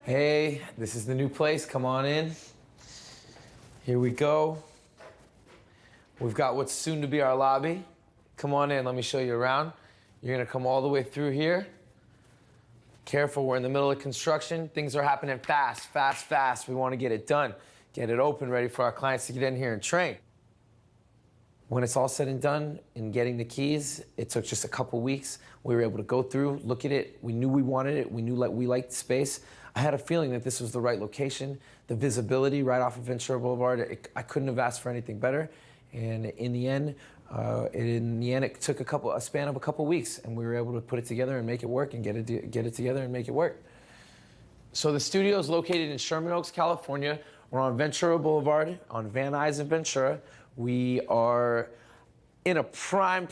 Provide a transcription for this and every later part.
Hey, this is the new place. Come on in. Here we go. We've got what's soon to be our lobby. Come on in, let me show you around. You're gonna come all the way through here. Careful, we're in the middle of construction. Things are happening fast, fast, fast. We wanna get it done, get it open, ready for our clients to get in here and train. When it's all said and done in getting the keys, it took just a couple weeks. We were able to go through, look at it. We knew we wanted it. We knew we liked the space. I had a feeling that this was the right location. The visibility right off of Ventura Boulevard, I couldn't have asked for anything better. And in the end, it took a span of a couple weeks, and we were able to put it together and make it work and get it together and make it work. So the studio is located in Sherman Oaks, California. We're on Ventura Boulevard, on Van Nuys and Ventura. We are in a prime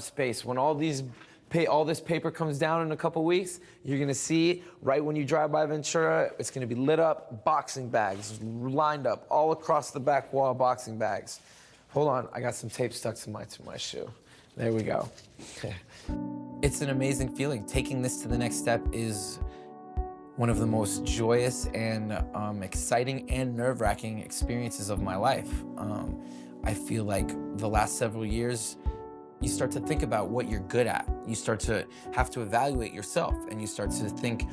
space. When all this paper comes down in a couple weeks, you're gonna see right when you drive by Ventura, it's gonna be lit up, boxing bags lined up all across the back wall, boxing bags. Hold on, I got some tape stuck to my shoe. There we go. It's an amazing feeling. Taking this to the next step is one of the most joyous and exciting and nerve-wracking experiences of my life. I feel like the last several years, you start to think about what you're good at. You start to have to evaluate yourself, and you start to think,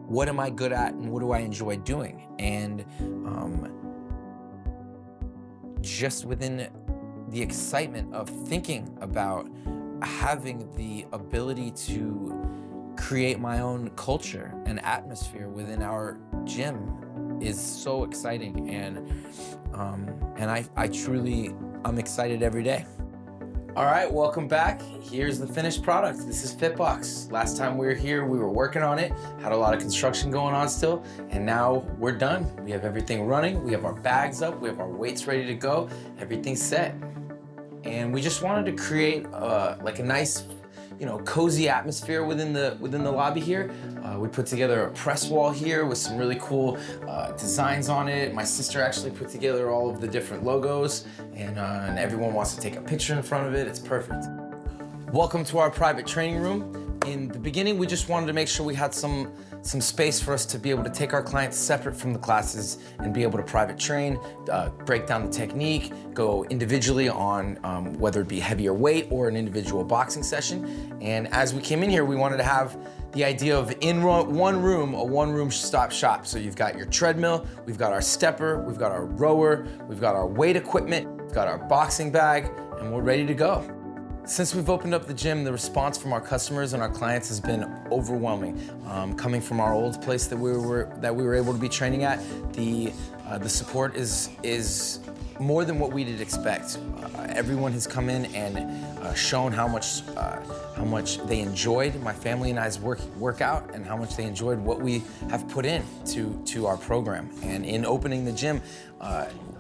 what am I good at and what do I enjoy doing? And just within the excitement of thinking about having the ability to create my own culture and atmosphere within our gym is so exciting, and I'm excited every day. All right, welcome back. Here's the finished product. This is FitBox. Last time we were here, we were working on it, had a lot of construction going on still, and now we're done. We have everything running, we have our bags up, we have our weights ready to go, everything's set. And we just wanted to create like a nice, cozy atmosphere within the lobby here. We put together a press wall here with some really cool designs on it. My sister actually put together all of the different logos, and everyone wants to take a picture in front of it. It's perfect. Welcome to our private training room. In the beginning, we just wanted to make sure we had some space for us to be able to take our clients separate from the classes and be able to private train, break down the technique, go individually on whether it be heavier weight or an individual boxing session. And as we came in here, we wanted to have the idea of in one room, a one-room stop shop. So you've got your treadmill, we've got our stepper, we've got our rower, we've got our weight equipment, we've got our boxing bag, and we're ready to go. Since we've opened up the gym, the response from our customers and our clients has been overwhelming. Coming from our old place that we were able to be training at, the support is more than what we did expect. Everyone has come in and shown how much they enjoyed my family and I's workout, and how much they enjoyed what we have put in to our program. And in opening the gym,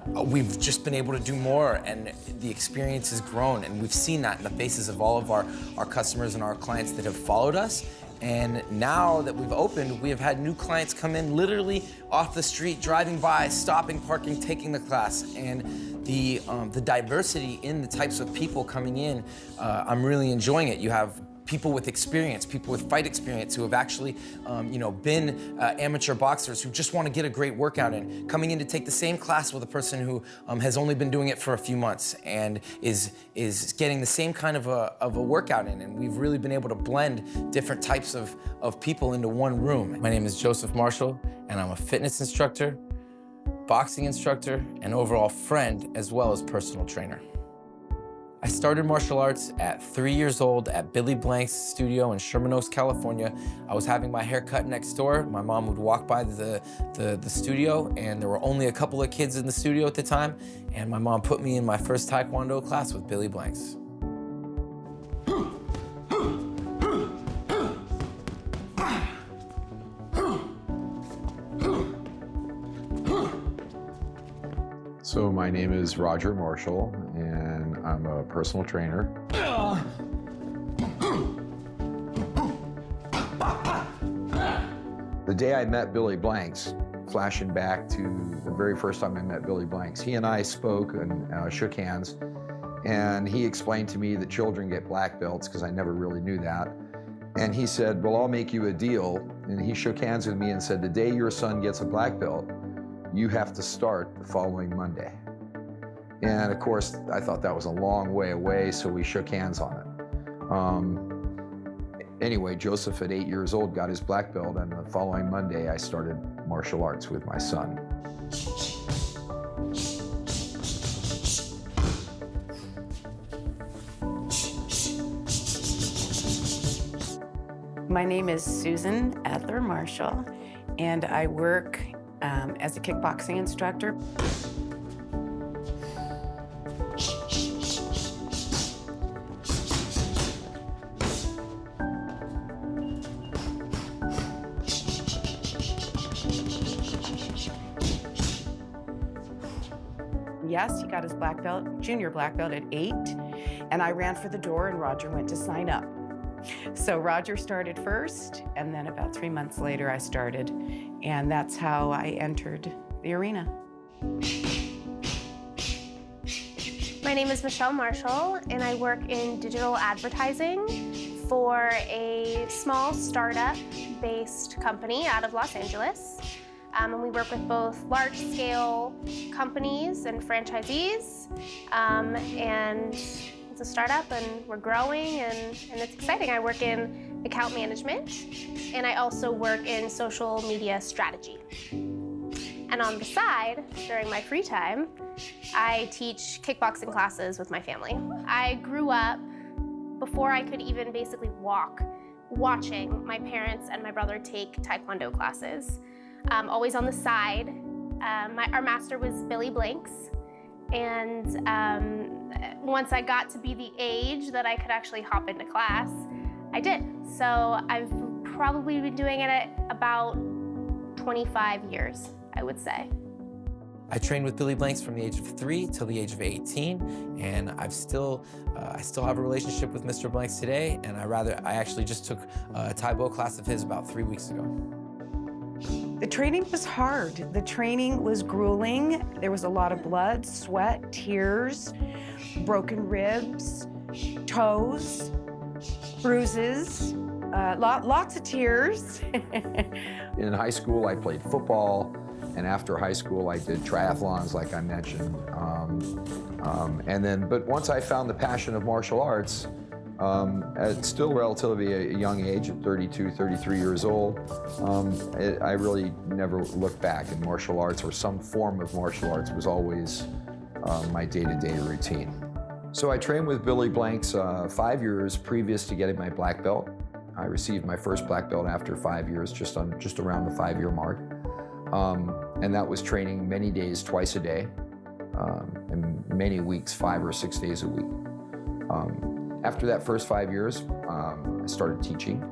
we've just been able to do more, and the experience has grown, and we've seen that in the faces of all of our customers and our clients that have followed us. And now that we've opened, we have had new clients come in literally off the street, driving by, stopping, parking, taking the class. And the diversity in the types of people coming in, I'm really enjoying it. You have people with experience, people with fight experience who have actually been amateur boxers who just want to get a great workout in, coming in to take the same class with a person who has only been doing it for a few months and is getting the same kind of a workout in. And we've really been able to blend different types of people into one room. My name is Joseph Marshall, and I'm a fitness instructor, boxing instructor, and overall friend, as well as personal trainer. I started martial arts at 3 years old at Billy Blank's studio in Sherman Oaks, California. I was having my hair cut next door. My mom would walk by the studio, and there were only a couple of kids in the studio at the time, and my mom put me in my first Taekwondo class with Billy Blank's. So my name is Roger Marshall, and I'm a personal trainer. The day I met Billy Blanks, flashing back to the very first time I met Billy Blanks, he and I spoke and shook hands, and he explained to me that children get black belts, because I never really knew that. And he said, well, I'll make you a deal. And he shook hands with me and said, the day your son gets a black belt, you have to start the following Monday. And of course, I thought that was a long way away, so we shook hands on it. Anyway, Joseph at 8 years old got his black belt, and the following Monday, I started martial arts with my son. My name is Susan Adler Marshall, and I work as a kickboxing instructor. Yes, he got his black belt, junior black belt at 8, and I ran for the door and Roger went to sign up. So Roger started first, and then about 3 months later I started, and that's how I entered the arena. My name is Michelle Marshall, and I work in digital advertising for a small startup-based company out of Los Angeles. And we work with both large-scale companies and franchisees, and it's a startup, and we're growing, and it's exciting. I work in account management, and I also work in social media strategy. And on the side, during my free time, I teach kickboxing classes with my family. I grew up, before I could even basically walk, watching my parents and my brother take Taekwondo classes. Always on the side. Our master was Billy Blanks, and once I got to be the age that I could actually hop into class, I did. So I've probably been doing it at about 25 years, I would say. I trained with Billy Blanks from the age of 3 till the age of 18, and I still have a relationship with Mr. Blanks today, and I actually just took a Tae Bo class of his about 3 weeks ago. The training was hard. The training was grueling. There was a lot of blood, sweat, tears, broken ribs, toes, bruises, lots of tears. In high school, I played football, and after high school, I did triathlons, like I mentioned. But once I found the passion of martial arts, at still relatively a young age, at 32, 33 years old, I really never looked back, and martial arts or some form of martial arts was always my day-to-day routine. So I trained with Billy Blanks 5 years previous to getting my black belt. I received my first black belt after 5 years, just around the 5-year mark. And that was training many days, twice a day, and many weeks, 5 or 6 days a week. After that first 5 years, I started teaching.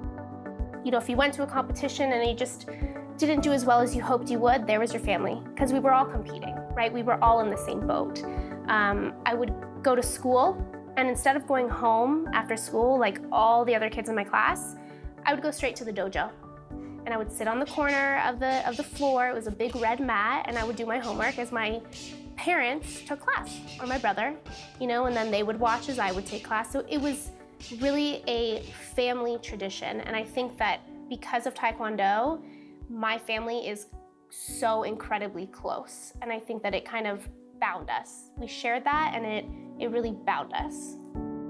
You know, if you went to a competition and you just didn't do as well as you hoped you would, there was your family, because we were all competing, right? We were all in the same boat. I would go to school, and instead of going home after school like all the other kids in my class, I would go straight to the dojo. And I would sit on the corner of the floor. It was a big red mat, and I would do my homework as my parents took class, or my brother, you know, and then they would watch as I would take class. So it was really a family tradition. And I think that because of Taekwondo, my family is so incredibly close. And I think that it kind of bound us. We shared that, and it really bound us.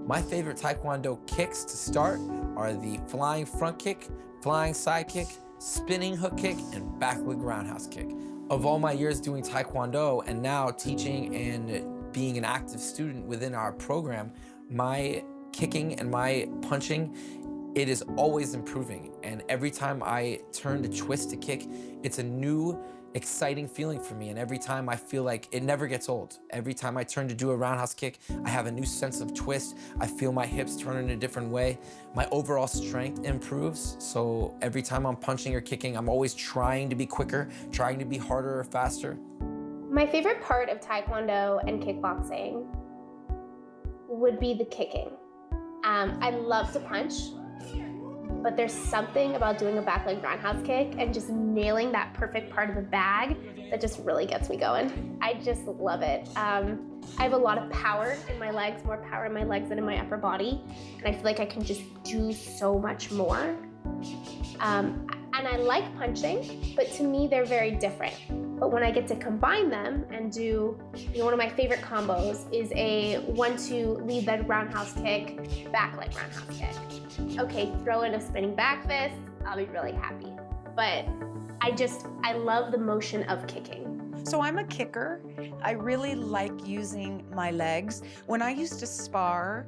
My favorite Taekwondo kicks to start are the flying front kick, flying side kick, spinning hook kick, and backward roundhouse kick. Of all my years doing Taekwondo and now teaching and being an active student within our program, my kicking and my punching, it is always improving. And every time I turn to twist to kick, it's a new, exciting feeling for me. And every time I feel like it never gets old. Every time I turn to do a roundhouse kick, I have a new sense of twist. I feel my hips turn in a different way. My overall strength improves. So every time I'm punching or kicking, I'm always trying to be quicker, trying to be harder or faster. My favorite part of Taekwondo and kickboxing would be the kicking. I love to punch, but there's something about doing a back leg roundhouse kick and just nailing that perfect part of the bag that just really gets me going. I just love it. I have a lot of power in my legs, more power in my legs than in my upper body, and I feel like I can just do so much more. And I like punching, but to me they're very different. But when I get to combine them and do, one of my favorite combos is a 1-2 lead leg roundhouse kick, back leg roundhouse kick. Okay, throw in a spinning back fist, I'll be really happy. But I love the motion of kicking. So I'm a kicker. I really like using my legs. When I used to spar,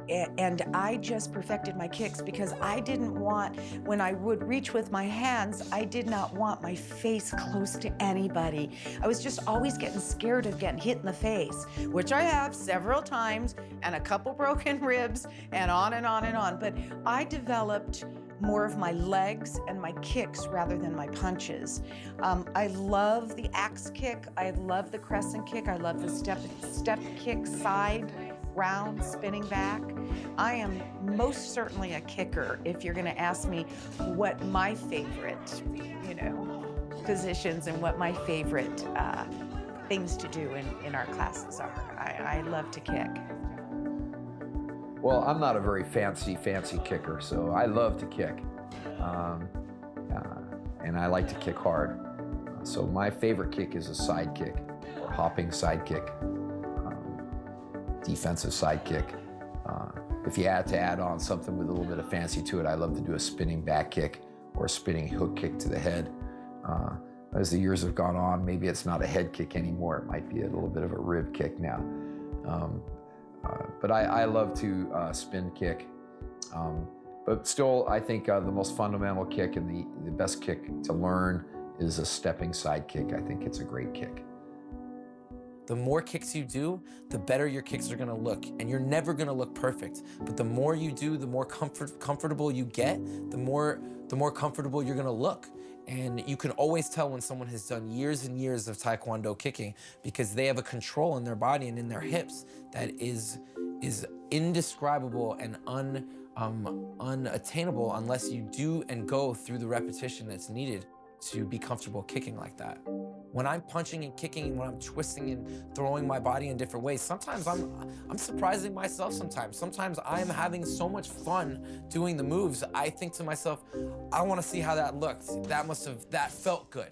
and I just perfected my kicks because I didn't want, when I would reach with my hands, I did not want my face close to anybody. I was just always getting scared of getting hit in the face, which I have several times, and a couple broken ribs, and on and on and on. But I developed more of my legs and my kicks rather than my punches. I love the axe kick. I love the crescent kick. I love the step kick, side, round, spinning back. I am most certainly a kicker if you're gonna ask me what my favorite, positions and what my favorite things to do in our classes are. I love to kick. Well, I'm not a very fancy kicker, so I love to kick. And I like to kick hard. So my favorite kick is a side kick, or hopping side kick, defensive side kick. If you had to add on something with a little bit of fancy to it, I love to do a spinning back kick or a spinning hook kick to the head. As the years have gone on, maybe it's not a head kick anymore. It might be a little bit of a rib kick now. But I love to spin kick. But still, I think the most fundamental kick and the best kick to learn is a stepping side kick. I think it's a great kick. The more kicks you do, the better your kicks are gonna look. And you're never gonna look perfect. But the more you do, the more comfortable you get, the more comfortable you're gonna look. And you can always tell when someone has done years and years of Taekwondo kicking because they have a control in their body and in their hips that is indescribable and unattainable unless you do and go through the repetition that's needed to be comfortable kicking like that. When I'm punching and kicking and when I'm twisting and throwing my body in different ways, sometimes I'm surprising myself sometimes. Sometimes I'm having so much fun doing the moves, I think to myself, I want to see how that looked. That felt good.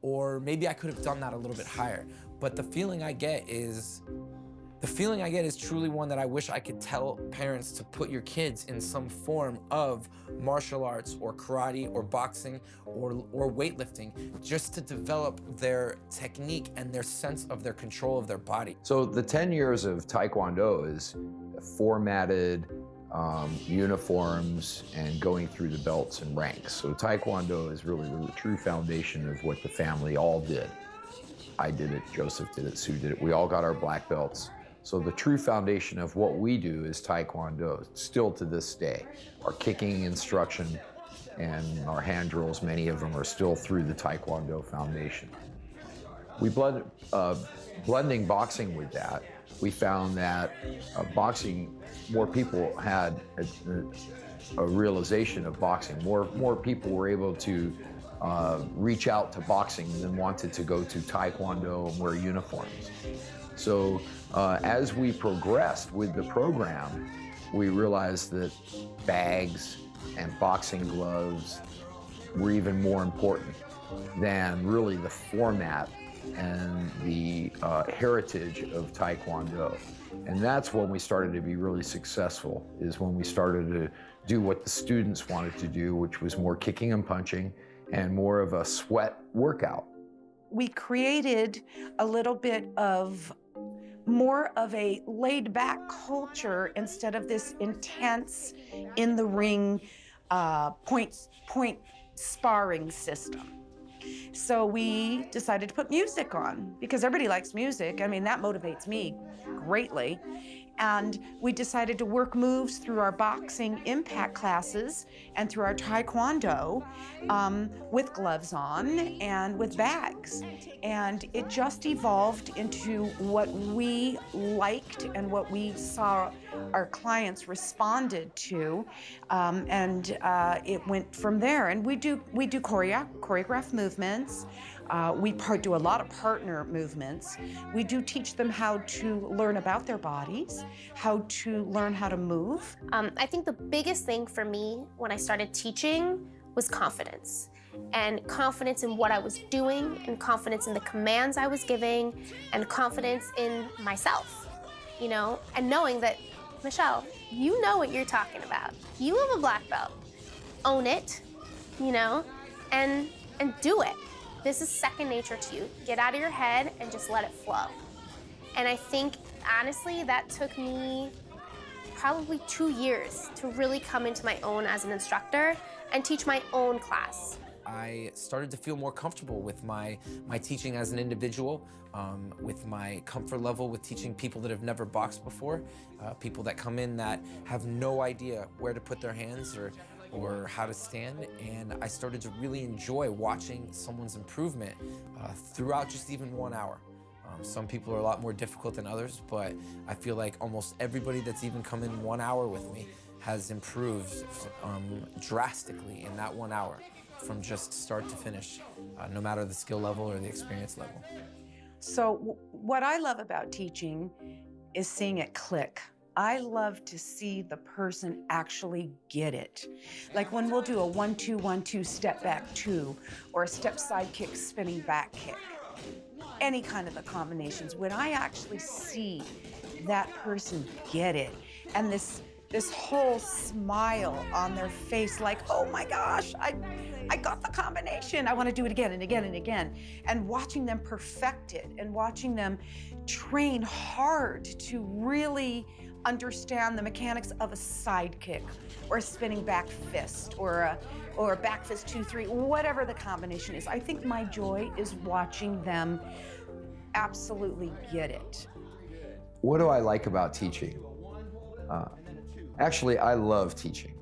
Or maybe I could have done that a little bit higher. But the feeling I get is truly one that I wish I could tell parents to put your kids in some form of martial arts or karate or boxing or weightlifting just to develop their technique and their sense of their control of their body. So the 10 years of Taekwondo is formatted uniforms and going through the belts and ranks. So Taekwondo is really the true foundation of what the family all did. I did it, Joseph did it, Sue did it. We all got our black belts. So the true foundation of what we do is Taekwondo, still to this day. Our kicking instruction and our hand drills, many of them are still through the Taekwondo foundation. We blending boxing with that, we found that boxing, more people had a realization of boxing. More people were able to reach out to boxing than wanted to go to Taekwondo and wear uniforms. So as we progressed with the program, we realized that bags and boxing gloves were even more important than really the format and the heritage of Taekwondo. And that's when we started to be really successful, is when we started to do what the students wanted to do, which was more kicking and punching and more of a sweat workout. We created a little bit of more of a laid-back culture instead of this intense, in-the-ring, point sparring system. So we decided to put music on because everybody likes music. I mean, that motivates me greatly. And we decided to work moves through our boxing impact classes and through our taekwondo with gloves on and with bags. And it just evolved into what we liked and what we saw our clients responded to, and it went from there. And we do choreographed movements. We do a lot of partner movements. We do teach them how to learn about their bodies, how to learn how to move. I think the biggest thing for me when I started teaching was confidence. And confidence in what I was doing, and confidence in the commands I was giving, and confidence in myself, you know? And knowing that, Michelle, you know what you're talking about. You have a black belt. Own it, you know, and do it. This is second nature to you. Get out of your head and just let it flow. And I think, honestly, that took me probably 2 years to really come into my own as an instructor and teach my own class. I started to feel more comfortable with my teaching as an individual, with my comfort level with teaching people that have never boxed before, people that come in that have no idea where to put their hands or how to stand. And I started to really enjoy watching someone's improvement throughout just even 1 hour. Some people are a lot more difficult than others, but I feel like almost everybody that's even come in 1 hour with me has improved drastically in that 1 hour, from just start to finish, no matter the skill level or the experience level. So what I love about teaching is seeing it click. I love to see the person actually get it. Like when we'll do a 1-2, 1-2 step back 2, or a step side kick, spinning back kick, any kind of the combinations, when I actually see that person get it, and this whole smile on their face, like, oh my gosh, I got the combination. I want to do it again and again and again. And watching them perfect it, and watching them train hard to really understand the mechanics of a side kick, or a spinning back fist, or a back fist 2-3, whatever the combination is. I think my joy is watching them absolutely get it. What do I like about teaching? Actually, I love teaching.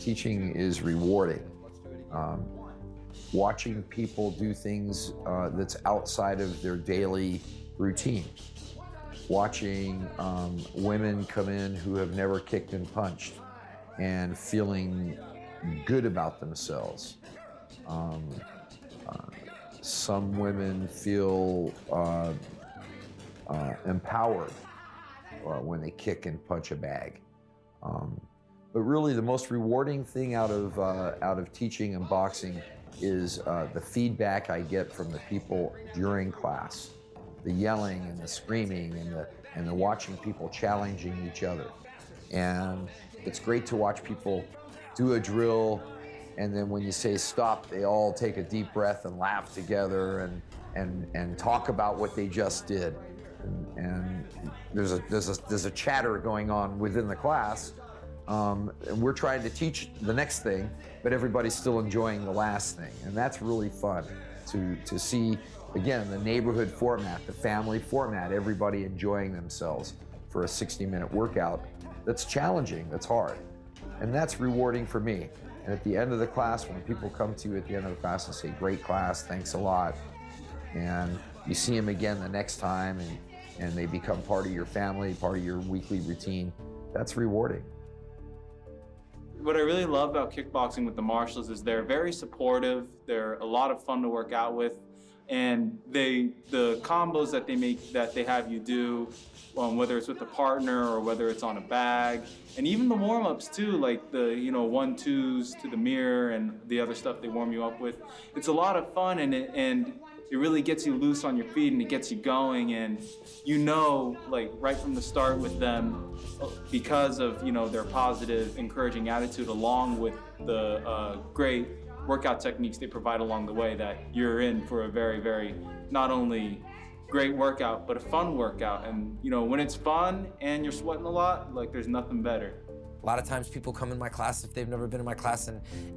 Teaching is rewarding. Watching people do things that's outside of their daily routine. Watching women come in who have never kicked and punched and feeling good about themselves. Some women feel empowered when they kick and punch a bag. But really, the most rewarding thing out of teaching and boxing is the feedback I get from the people during class, the yelling and the screaming and the watching people challenging each other. And it's great to watch people do a drill, and then when you say stop, they all take a deep breath and laugh together and talk about what they just did. And there's a chatter going on within the class, and we're trying to teach the next thing, but everybody's still enjoying the last thing, and that's really fun to see. Again, the neighborhood format, the family format, everybody enjoying themselves for a 60-minute workout. That's challenging, that's hard, and that's rewarding for me. And at the end of the class, when people come to you at the end of the class and say, "Great class, thanks a lot," and you see them again the next time, and they become part of your family, part of your weekly routine, that's rewarding. What I really love about kickboxing with the marshals is they're very supportive. They're a lot of fun to work out with, and the combos that they have you do, whether it's with a partner or whether it's on a bag, and even the warm-ups too, like the 1-2s to the mirror and the other stuff they warm you up with. It's a lot of fun, and it really gets you loose on your feet, and it gets you going, and like right from the start with them, because of their positive, encouraging attitude, along with the great workout techniques they provide along the way, that you're in for a very, very, not only great workout, but a fun workout. And when it's fun and you're sweating a lot, like there's nothing better. lot of times people come in my class if they've never been in my class,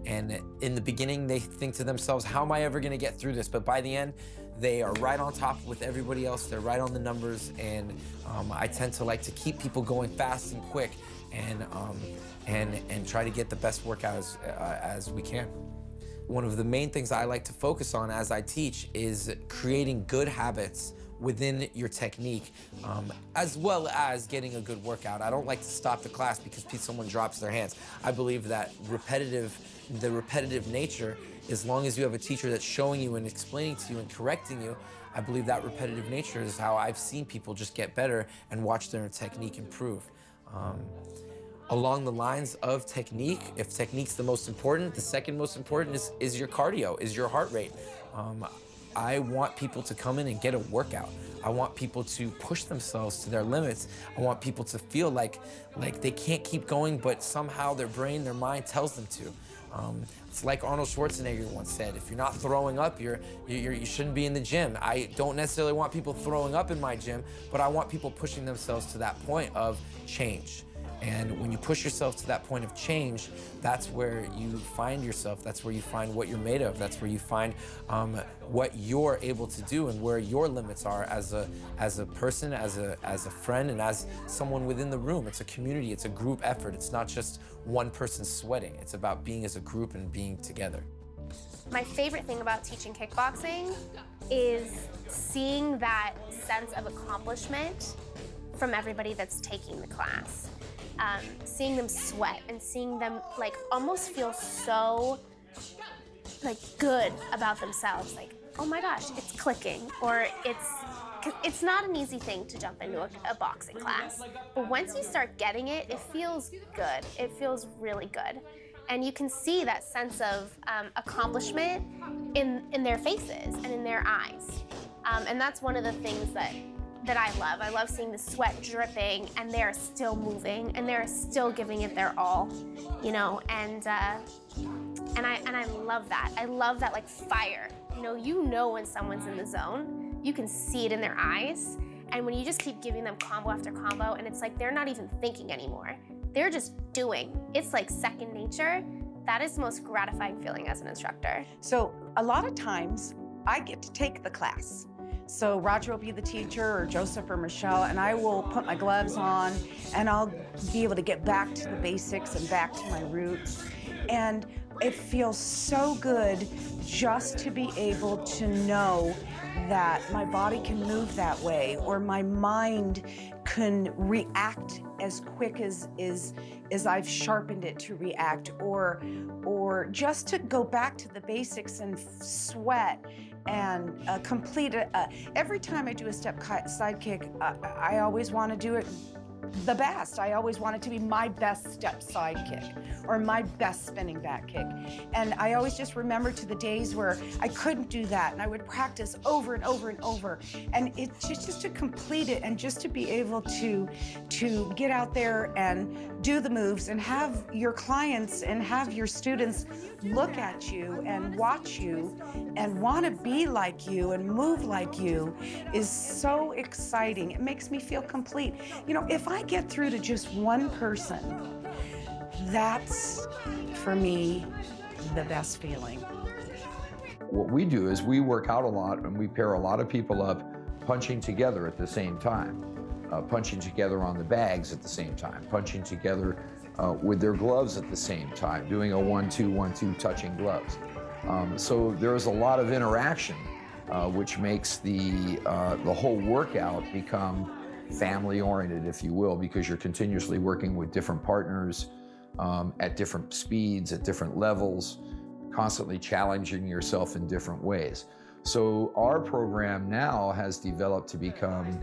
and in the beginning they think to themselves, how am I ever gonna get through this? But by the end, they are right on top with everybody else. They're right on the numbers, and I tend to like to keep people going fast and quick, and try to get the best workout as we can. One of the main things I like to focus on as I teach is creating good habits within your technique, as well as getting a good workout. I don't like to stop the class because someone drops their hands. I believe that the repetitive nature, as long as you have a teacher that's showing you and explaining to you and correcting you, I believe that repetitive nature is how I've seen people just get better and watch their technique improve. Along the lines of technique, if technique's the most important, the second most important is your cardio, is your heart rate. I want people to come in and get a workout. I want people to push themselves to their limits. I want people to feel like they can't keep going, but somehow their brain, their mind tells them to. It's like Arnold Schwarzenegger once said, if you're not throwing up, you shouldn't be in the gym. I don't necessarily want people throwing up in my gym, but I want people pushing themselves to that point of change. And when you push yourself to that point of change, that's where you find yourself, that's where you find what you're made of, that's where you find what you're able to do and where your limits are as a person, as a friend, and as someone within the room. It's a community, it's a group effort. It's not just one person sweating. It's about being as a group and being together. My favorite thing about teaching kickboxing is seeing that sense of accomplishment from everybody that's taking the class. Seeing them sweat and seeing them like almost feel so like good about themselves, like, oh my gosh, it's clicking, or it's not an easy thing to jump into a boxing class. But once you start getting it, it feels good. It feels really good. And you can see that sense of accomplishment in their faces and in their eyes. And that's one of the things that I love. I love seeing the sweat dripping and they're still moving and they're still giving it their all, you know, and I love that. I love that like fire. You know when someone's in the zone, you can see it in their eyes. And when you just keep giving them combo after combo and it's like they're not even thinking anymore. They're just doing. It's like second nature. That is the most gratifying feeling as an instructor. So a lot of times I get to take the class. So Roger will be the teacher, or Joseph or Michelle, and I will put my gloves on and I'll be able to get back to the basics and back to my roots. And it feels so good just to be able to know that my body can move that way, or my mind can react as quick as I've sharpened it to react, or just to go back to the basics and sweat and complete it. Every time I do a step side kick, I always want to do it the best. I always want it to be my best step side kick or my best spinning back kick. And I always just remember to the days where I couldn't do that and I would practice over and over and over. And it's just to complete it and just to be able to get out there and do the moves and have your clients and have your students look at you and watch you and want to be like you and move like you is so exciting. It makes me feel complete. If I get through to just one person, that's, for me, the best feeling. What we do is we work out a lot and we pair a lot of people up punching together at the same time, punching together on the bags at the same time, punching together with their gloves at the same time, doing a 1-2, 1-2, touching gloves. So there's a lot of interaction, which makes the whole workout become family-oriented, if you will, because you're continuously working with different partners at different speeds, at different levels, constantly challenging yourself in different ways. So our program now has developed to become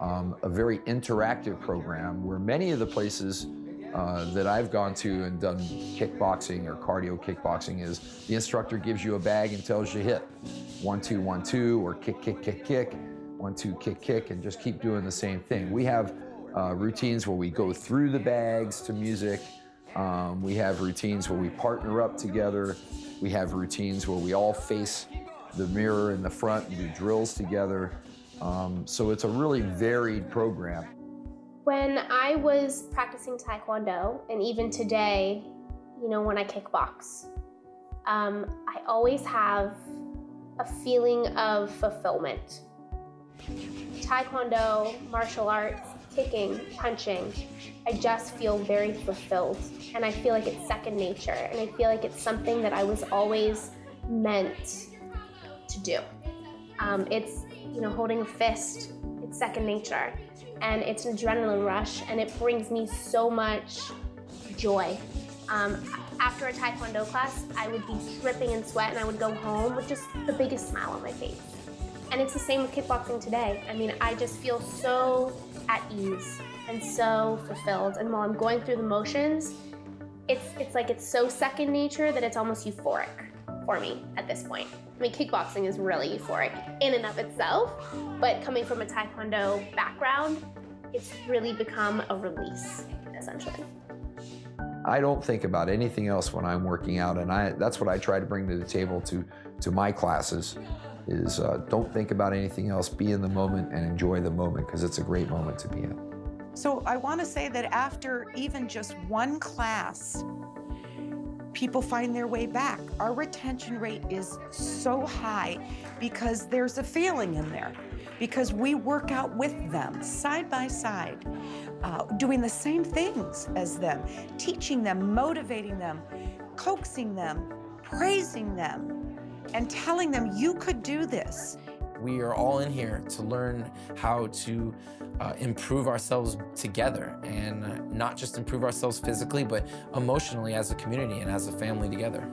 a very interactive program where many of the places that I've gone to and done kickboxing or cardio kickboxing is the instructor gives you a bag and tells you hit 1-2, 1-2, or kick, kick, kick, kick, 1-2, kick, kick, and just keep doing the same thing. We have routines where we go through the bags to music. We have routines where we partner up together. We have routines where we all face the mirror in the front and do drills together. So it's a really varied program. When I was practicing Taekwondo, and even today, you know, when I kickbox, I always have a feeling of fulfillment. Taekwondo, martial arts, kicking, punching, I just feel very fulfilled. And I feel like it's second nature. And I feel like it's something that I was always meant to do. It's, you know, holding a fist, it's second nature. And it's an adrenaline rush, and it brings me so much joy. After a Taekwondo class, I would be dripping in sweat, and I would go home with just the biggest smile on my face. And it's the same with kickboxing today. I mean, I just feel so at ease and so fulfilled. And while I'm going through the motions, it's like it's so second nature that it's almost euphoric for me at this point. I mean, kickboxing is really euphoric in and of itself, but coming from a Taekwondo background, it's really become a release, essentially. I don't think about anything else when I'm working out, and that's what I try to bring to the table to my classes, is don't think about anything else, be in the moment and enjoy the moment, because it's a great moment to be in. So I want to say that after even just one class, people find their way back. Our retention rate is so high because there's a feeling in there, because we work out with them side by side, doing the same things as them, teaching them, motivating them, coaxing them, praising them, and telling them you could do this. We are all in here to learn how to improve ourselves together, and not just improve ourselves physically, but emotionally as a community and as a family together.